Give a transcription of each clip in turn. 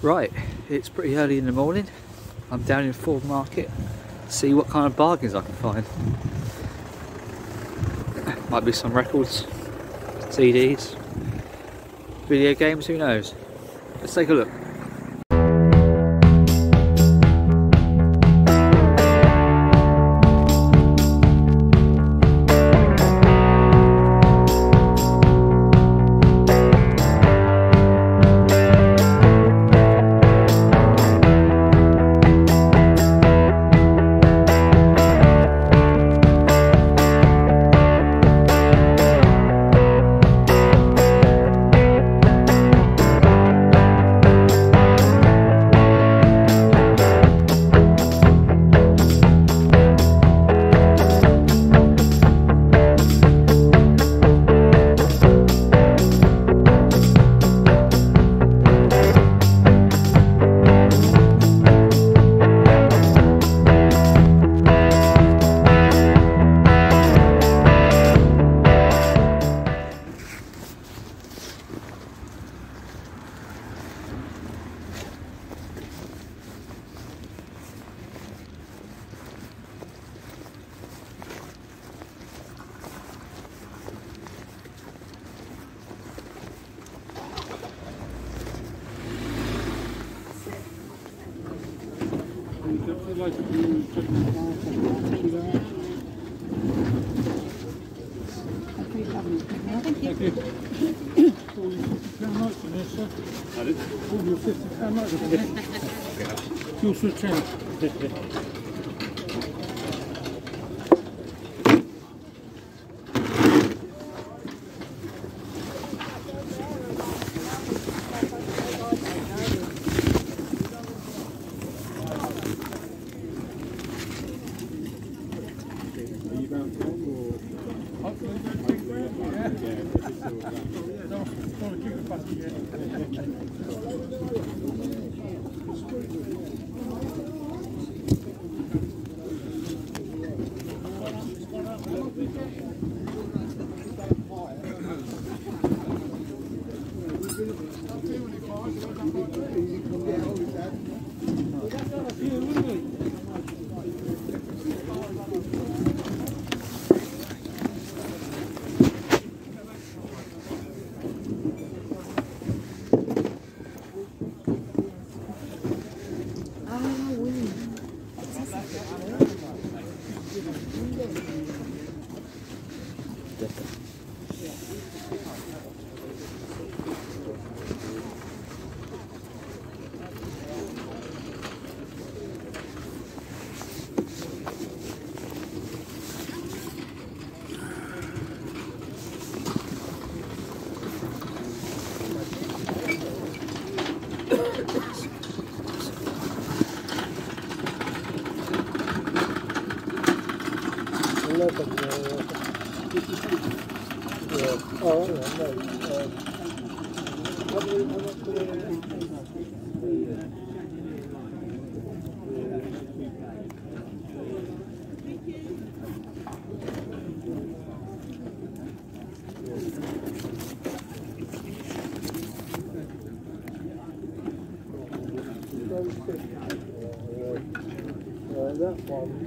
Right, it's pretty early in the morning. I'm down in Ford Market to see what kind of bargains I can find. Might be some records, CDs, video games, who knows. Let's take a look. Thank you. You'll switch in. That one.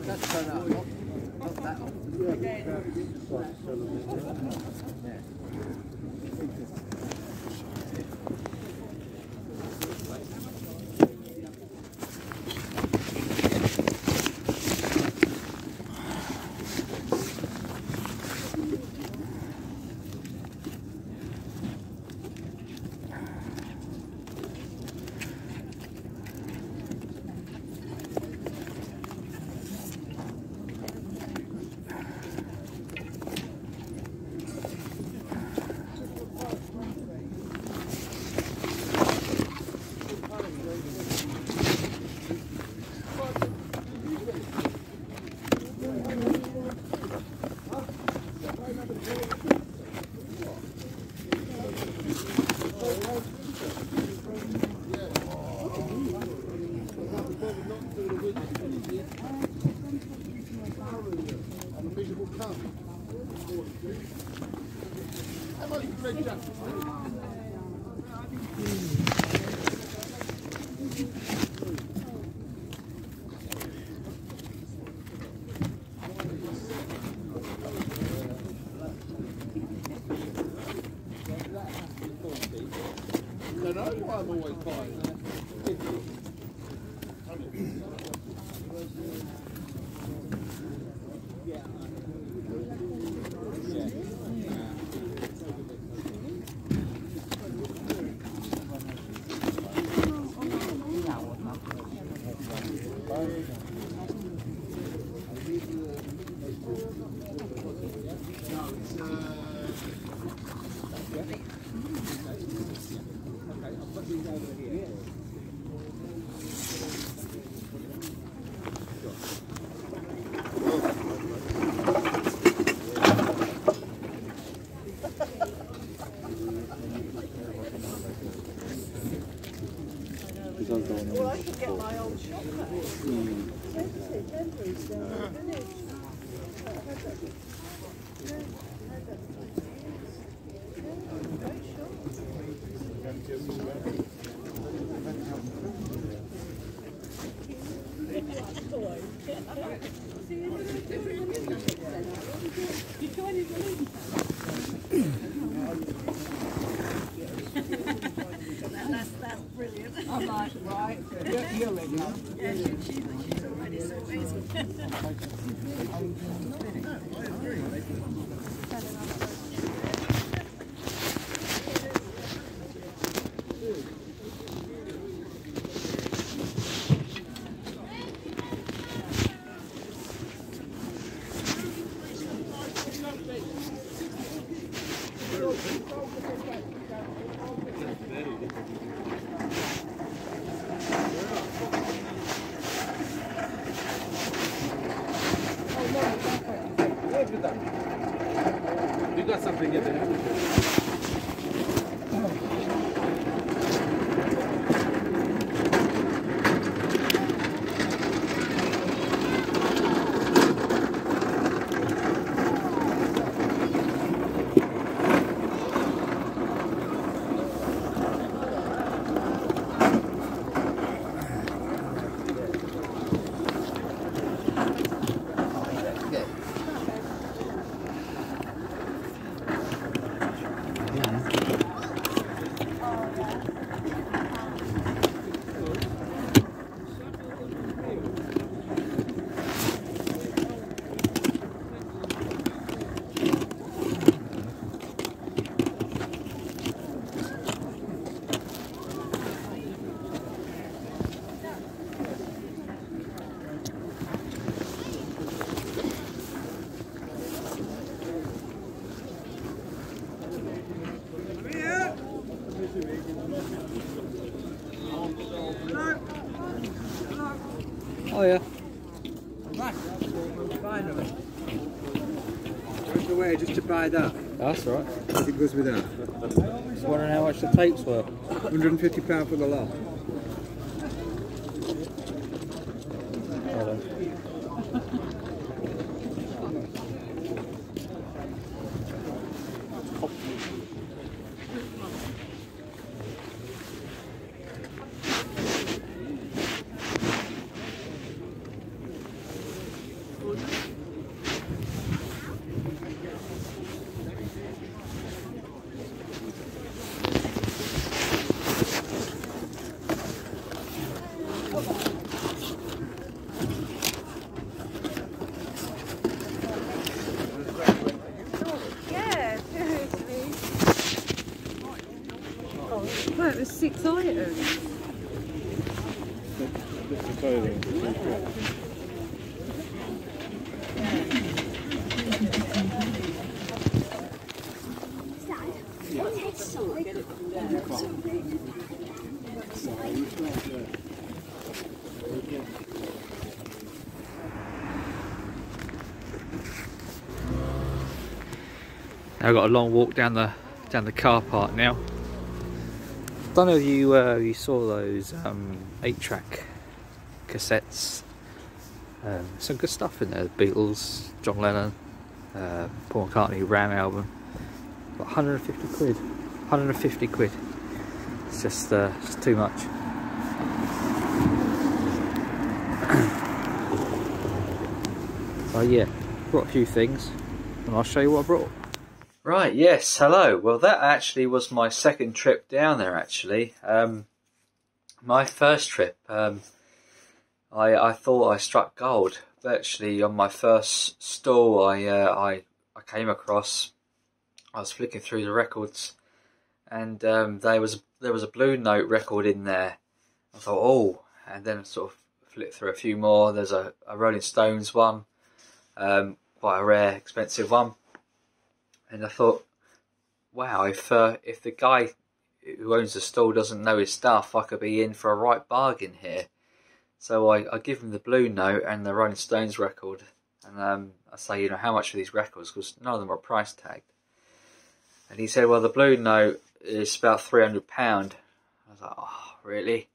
That's turn up, not that old. Yeah. Well, I could get my old shop back. Denver's down in the village. Great That's brilliant. I'm like, right, you're ready. Yeah, she's already sorted. You got something in there? Oh yeah. Finally. Went away just to buy that. That's right. It goes with that. Just wondering how much the tapes were. £150 for the lot. Hold on. Well, it was 6 items. I've got a long walk down the car park now. Don't know if you saw those 8-track cassettes. Some good stuff in there. The Beatles, John Lennon, Paul McCartney, Ram album. Like 150 quid. 150 quid. It's just too much. So yeah, brought a few things and I'll show you what I brought. Right, yes, hello. Well, that actually was my second trip down there actually. My first trip, I thought I struck gold. But actually on my first stall I came across, I was flicking through the records, and there was a Blue Note record in there. I thought, oh, and then sort of flipped through a few more. There's a Rolling Stones one, quite a rare, expensive one. And I thought, wow, if the guy who owns the stall doesn't know his stuff, I could be in for a right bargain here. So I give him the Blue Note and the Rolling Stones record, and I say, you know, how much are these records? Because none of them are price tagged. And he said, well, the Blue Note is about £300. I was like, oh, really?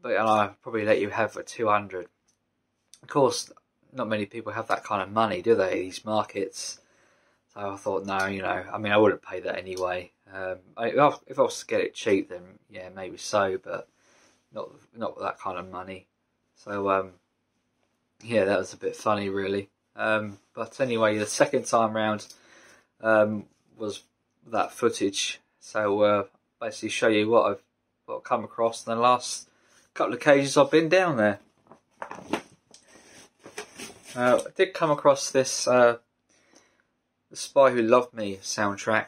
But I'll probably let you have for 200. Of course, not many people have that kind of money, do they? These markets. So I thought, no, you know, I mean, I wouldn't pay that anyway. If I was to get it cheap, then yeah, maybe so, but not that kind of money. So yeah, that was a bit funny, really. But anyway, the second time round was that footage. So basically, show you what I've come across in the last couple of occasions I've been down there. I did come across this The Spy Who Loved Me soundtrack.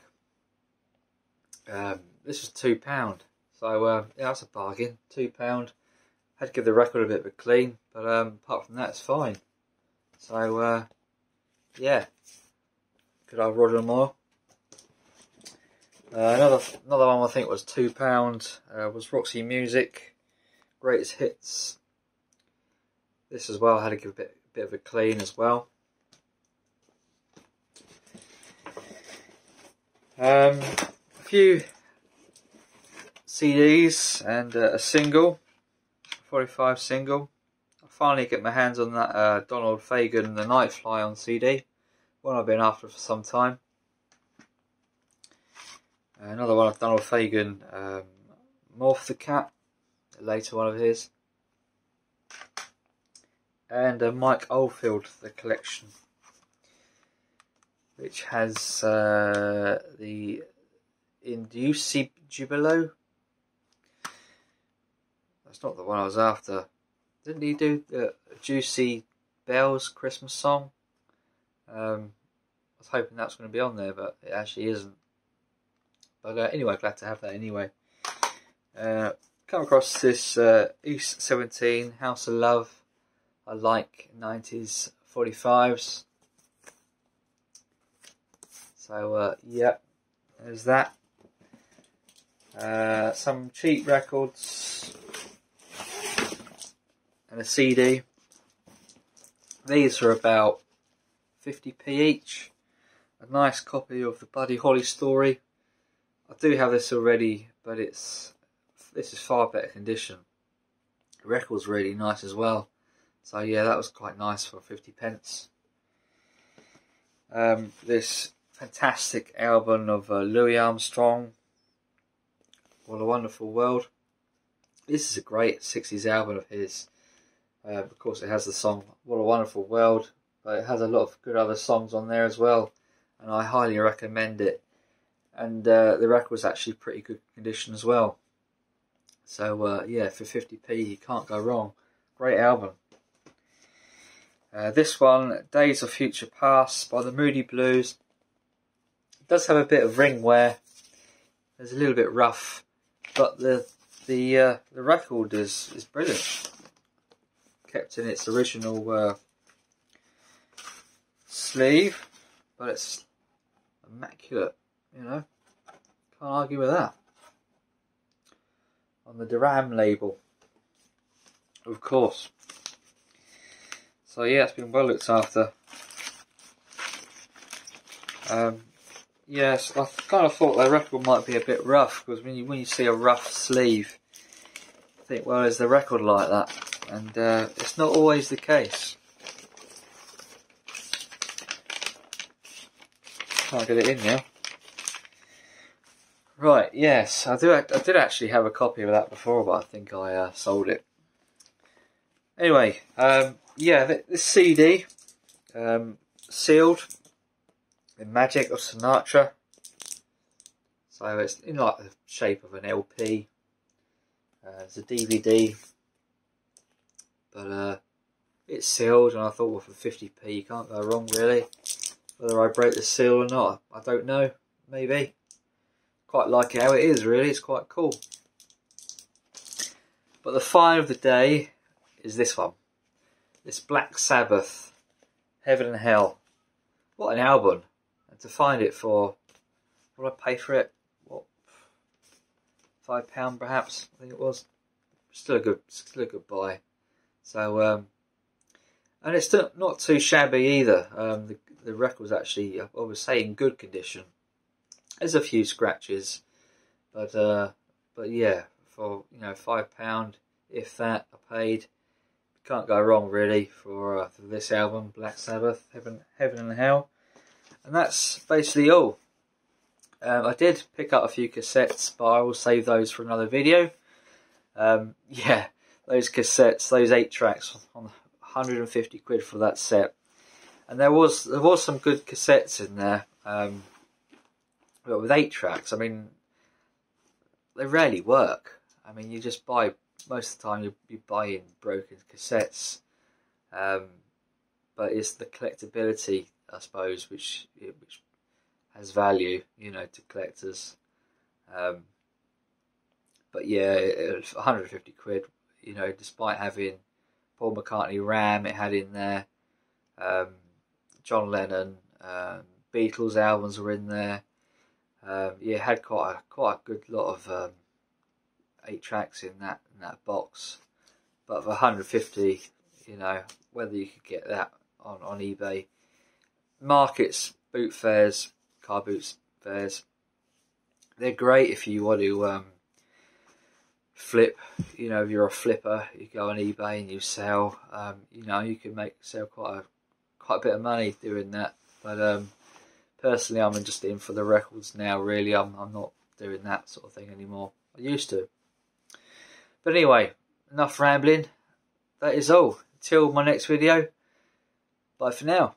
This was £2, so yeah, that's a bargain. £2. Had to give the record a bit of a clean, but apart from that, it's fine. So yeah, good old Roger Moore. Another one I think was £2. Was Roxy Music Greatest Hits. This as well had to give a bit of a clean as well. A few CDs and a single, 45 single. I finally get my hands on that Donald Fagen The Nightfly on CD, one I've been after for some time. Another one of Donald Fagen, Morph the Cat, a later one of his. And Mike Oldfield, The Collection, which has the Induci Jubilo. That's not the one I was after. Didn't he do the Juicy Bells Christmas song? I was hoping that was going to be on there, but it actually isn't. But anyway, glad to have that anyway. Come across this East 17 House of Love. I like 90s 45s. So yeah, there's that. Some cheap records and a CD. These are about 50p each. A nice copy of the Buddy Holly Story. I do have this already, but this is far better condition. The record's really nice as well. So yeah, that was quite nice for 50p. This fantastic album of Louis Armstrong, What a Wonderful World. This is a great 60s album of his. Of course, it has the song What a Wonderful World, but it has a lot of good other songs on there as well, and I highly recommend it. And the record was actually pretty good condition as well. So yeah, for 50p, you can't go wrong. Great album. This one, Days of Future Past by the Moody Blues. It does have a bit of ring wear. It's a little bit rough, but the record is brilliant. Kept in its original sleeve, but it's immaculate. You know, can't argue with that. On the Duran label, of course. So yeah, it's been well looked after. Yes, I kind of thought the record might be a bit rough, because when you see a rough sleeve, you think, well, is the record like that? And it's not always the case. Can't get it in now. Right, yes, I did actually have a copy of that before, but I think I sold it. Anyway, yeah, this CD, sealed in Magic of Sinatra. So it's in like the shape of an LP. It's a DVD, but it's sealed, and I thought, well, for 50p you can't go wrong really. Whether I break the seal or not, I don't know. Maybe. Quite like it how it is, really. It's quite cool. But the find of the day is this one. This Black Sabbath, Heaven and Hell. What an album. And to find it for, what did I pay for it? What, £5 perhaps, I think it was. Still a good buy. So, and it's still not too shabby either. The record was actually, I would say, in good condition. There's a few scratches, but yeah, for £5, if that, I paid. Can't go wrong really for this album, Black Sabbath, Heaven and Hell, and that's basically all. I did pick up a few cassettes, but I will save those for another video. Yeah, those cassettes, those 8 tracks, on 150 quid for that set, and there was some good cassettes in there. But with 8 tracks, I mean, they rarely work. I mean, you just buy, most of the time you're buying broken cassettes. But it's the collectability, I suppose, which has value, to collectors. But yeah, it was 150 quid, despite having Paul McCartney RAM, it had in there. John Lennon, Beatles albums were in there. Yeah, it had quite a good lot of 8 tracks in that box. But for 150, whether you could get that on eBay, markets, boot fairs, car boots fairs, they're great if you want to flip. If you're a flipper, you go on eBay and you sell. You can sell quite a bit of money doing that. But personally, I'm just in for the records now. Really, I'm not doing that sort of thing anymore. I used to. But anyway, enough rambling. That is all. Until my next video. Bye for now.